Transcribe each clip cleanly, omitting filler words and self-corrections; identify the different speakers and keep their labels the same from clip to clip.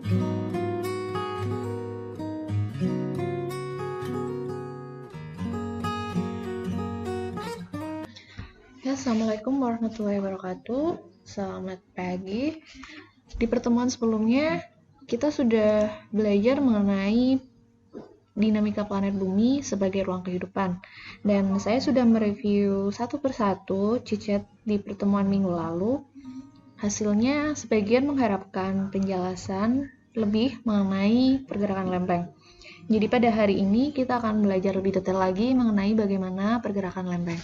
Speaker 1: Assalamualaikum warahmatullahi wabarakatuh. Selamat pagi. Di pertemuan sebelumnya, kita sudah belajar mengenai dinamika planet bumi sebagai ruang kehidupan. Dan saya sudah mereview satu persatu cicit di pertemuan minggu lalu. Hasilnya, sebagian mengharapkan penjelasan lebih mengenai pergerakan lempeng. Jadi pada hari ini kita akan belajar lebih detail lagi mengenai bagaimana pergerakan lempeng.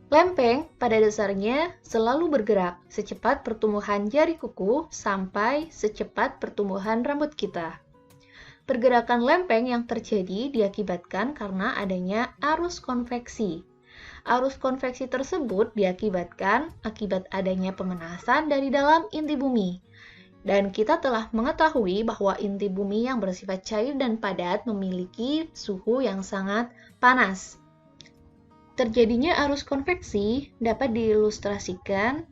Speaker 1: Lempeng pada dasarnya selalu bergerak secepat pertumbuhan jari kuku sampai secepat pertumbuhan rambut kita. Pergerakan lempeng yang terjadi diakibatkan karena adanya arus konveksi. Arus konveksi tersebut diakibatkan akibat adanya pemanasan dari dalam inti bumi. Dan kita telah mengetahui bahwa inti bumi yang bersifat cair dan padat memiliki suhu yang sangat panas. Terjadinya arus konveksi dapat diilustrasikan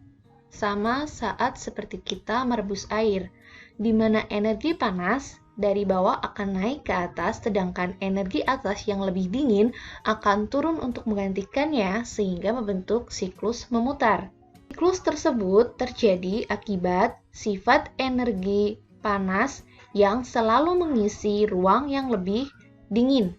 Speaker 1: sama saat seperti kita merebus air, di mana energi panas dari bawah akan naik ke atas, sedangkan energi atas yang lebih dingin akan turun untuk menggantikannya sehingga membentuk siklus memutar. Siklus tersebut terjadi akibat sifat energi panas yang selalu mengisi ruang yang lebih dingin.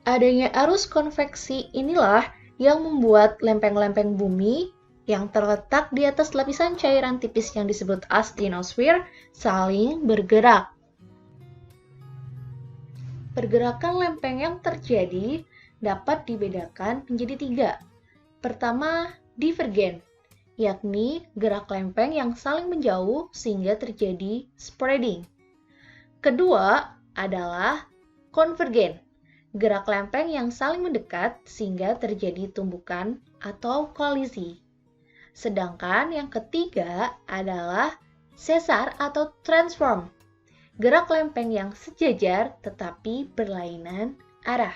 Speaker 1: Adanya arus konveksi inilah yang membuat lempeng-lempeng bumi yang terletak di atas lapisan cairan tipis yang disebut asthenosfer saling bergerak. Pergerakan lempeng yang terjadi dapat dibedakan menjadi 3. Pertama, divergen, yakni gerak lempeng yang saling menjauh sehingga terjadi spreading. Kedua adalah konvergen, gerak lempeng yang saling mendekat sehingga terjadi tumbukan atau kolisi. Sedangkan yang ketiga adalah sesar atau transform, gerak lempeng yang sejajar tetapi berlainan arah.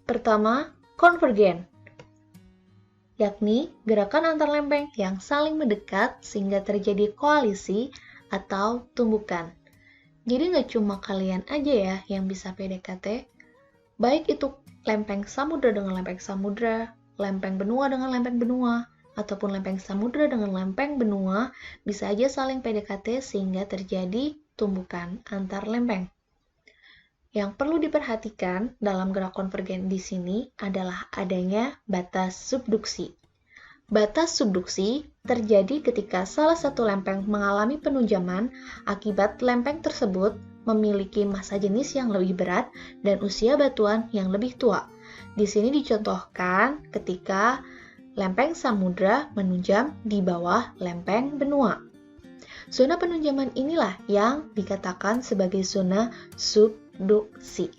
Speaker 1: Pertama, konvergen, yakni gerakan antar lempeng yang saling mendekat sehingga terjadi koalisi atau tumbukan. Jadi nggak cuma kalian aja ya yang bisa PDKT, baik itu lempeng samudra dengan lempeng samudra, lempeng benua dengan lempeng benua, ataupun lempeng samudra dengan lempeng benua, bisa aja saling PDKT sehingga terjadi tumbukan antar lempeng. Yang perlu diperhatikan dalam gerak konvergen di sini adalah adanya batas subduksi. Batas subduksi terjadi ketika salah satu lempeng mengalami penunjaman akibat lempeng tersebut memiliki massa jenis yang lebih berat dan usia batuan yang lebih tua. Di sini dicontohkan ketika lempeng samudra menunjam di bawah lempeng benua. Zona penunjaman inilah yang dikatakan sebagai zona subduksi.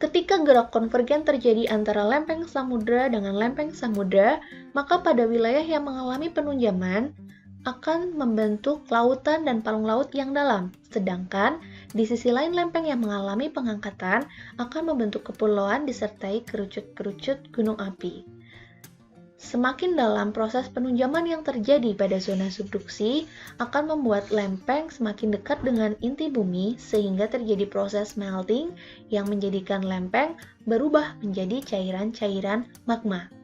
Speaker 1: Ketika gerak konvergen terjadi antara lempeng samudra dengan lempeng samudra, maka pada wilayah yang mengalami penunjaman akan membentuk lautan dan palung laut yang dalam, sedangkan di sisi lain lempeng yang mengalami pengangkatan akan membentuk kepulauan disertai kerucut-kerucut gunung api. Semakin dalam proses penunjaman yang terjadi pada zona subduksi akan membuat lempeng semakin dekat dengan inti bumi sehingga terjadi proses melting yang menjadikan lempeng berubah menjadi cairan-cairan magma.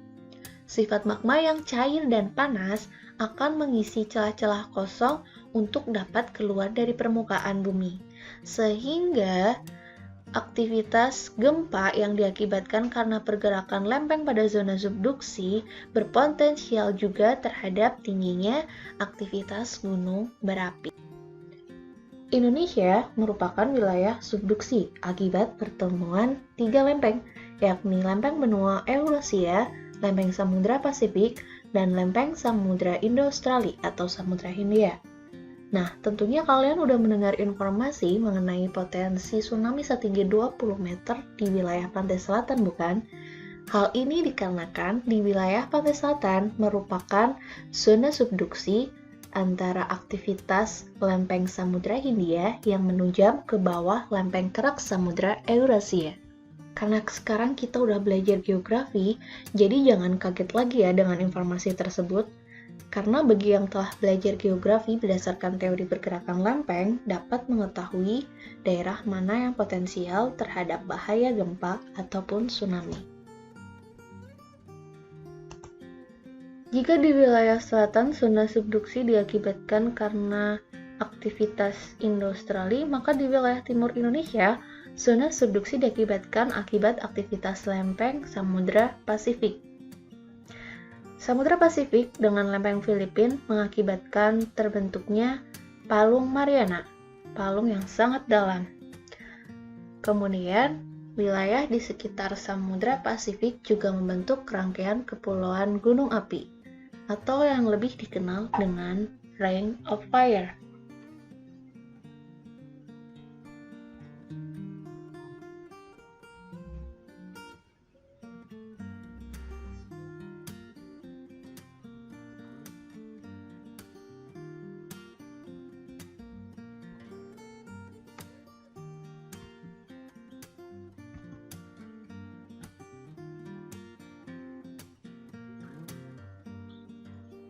Speaker 1: Sifat magma yang cair dan panas akan mengisi celah-celah kosong untuk dapat keluar dari permukaan bumi, sehingga aktivitas gempa yang diakibatkan karena pergerakan lempeng pada zona subduksi berpotensial juga terhadap tingginya aktivitas gunung berapi. Indonesia merupakan wilayah subduksi akibat pertemuan 3 lempeng, yakni lempeng benua Eurasia, lempeng samudra Pasifik, dan lempeng samudra Indo-Australia atau Samudra Hindia. Nah, tentunya kalian udah mendengar informasi mengenai potensi tsunami setinggi 20 meter di wilayah pantai selatan, bukan? Hal ini dikarenakan di wilayah pantai selatan merupakan zona subduksi antara aktivitas lempeng Samudra Hindia yang menunjam ke bawah lempeng kerak Samudra Eurasia. Karena sekarang kita udah belajar geografi, jadi jangan kaget lagi ya dengan informasi tersebut. Karena bagi yang telah belajar geografi berdasarkan teori pergerakan lempeng dapat mengetahui daerah mana yang potensial terhadap bahaya gempa ataupun tsunami. Jika di wilayah selatan zona subduksi diakibatkan karena aktivitas Indo-Australia, maka di wilayah timur Indonesia zona subduksi diakibatkan akibat aktivitas lempeng Samudra Pasifik. Samudra Pasifik dengan lempeng Filipina mengakibatkan terbentuknya palung Mariana, palung yang sangat dalam. Kemudian, wilayah di sekitar Samudra Pasifik juga membentuk rangkaian kepulauan gunung api, atau yang lebih dikenal dengan Ring of Fire.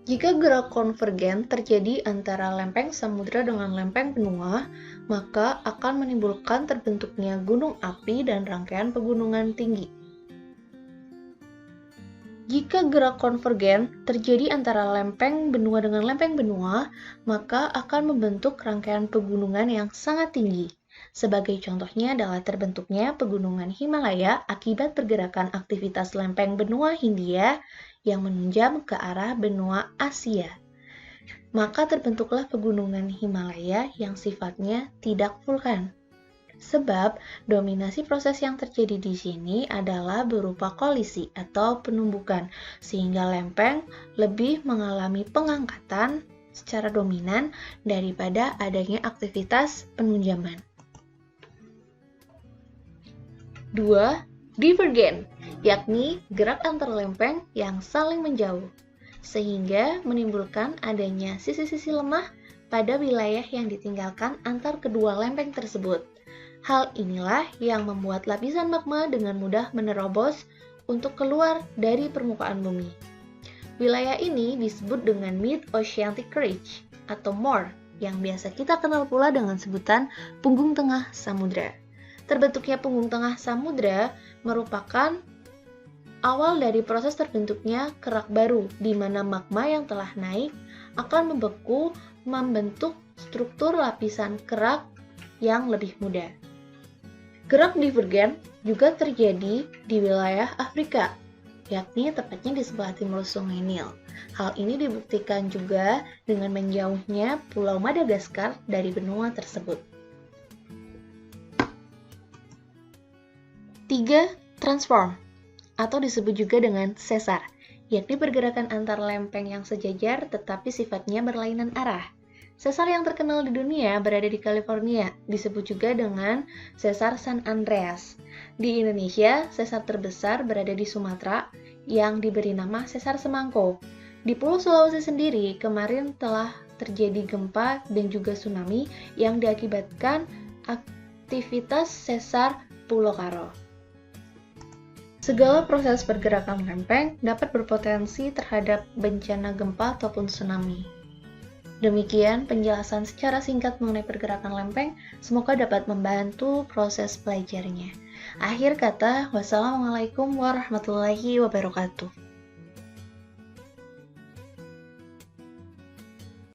Speaker 1: Jika gerak konvergen terjadi antara lempeng samudra dengan lempeng benua, maka akan menimbulkan terbentuknya gunung api dan rangkaian pegunungan tinggi. Jika gerak konvergen terjadi antara lempeng benua dengan lempeng benua, maka akan membentuk rangkaian pegunungan yang sangat tinggi. Sebagai contohnya adalah terbentuknya pegunungan Himalaya akibat pergerakan aktivitas lempeng benua Hindia yang menunjam ke arah benua Asia. Maka terbentuklah pegunungan Himalaya yang sifatnya tidak vulkan. Sebab dominasi proses yang terjadi di sini adalah berupa kolisi atau penumbukan, sehingga lempeng lebih mengalami pengangkatan secara dominan daripada adanya aktivitas penunjaman. 2. Divergen, yakni gerak antar lempeng yang saling menjauh, sehingga menimbulkan adanya sisi-sisi lemah pada wilayah yang ditinggalkan antar kedua lempeng tersebut. Hal inilah yang membuat lapisan magma dengan mudah menerobos untuk keluar dari permukaan bumi. Wilayah ini disebut dengan Mid-Oceanic Ridge atau MORE, yang biasa kita kenal pula dengan sebutan punggung tengah samudra. Terbentuknya punggung tengah samudra merupakan awal dari proses terbentuknya kerak baru, di mana magma yang telah naik akan membeku membentuk struktur lapisan kerak yang lebih muda. Gerak divergen juga terjadi di wilayah Afrika, yakni tepatnya di sebelah timur Sungai Nil. Hal ini dibuktikan juga dengan menjauhnya Pulau Madagaskar dari benua tersebut. 3. Transform, atau disebut juga dengan sesar, yakni pergerakan antar lempeng yang sejajar tetapi sifatnya berlainan arah. Sesar yang terkenal di dunia berada di California, disebut juga dengan Sesar San Andreas. Di Indonesia, sesar terbesar berada di Sumatera yang diberi nama Sesar Semangko. Di Pulau Sulawesi sendiri, kemarin telah terjadi gempa dan juga tsunami yang diakibatkan aktivitas sesar Pulau Karo. Segala proses pergerakan lempeng dapat berpotensi terhadap bencana gempa ataupun tsunami. Demikian penjelasan secara singkat mengenai pergerakan lempeng, semoga dapat membantu proses belajarnya. Akhir kata, wassalamualaikum warahmatullahi wabarakatuh.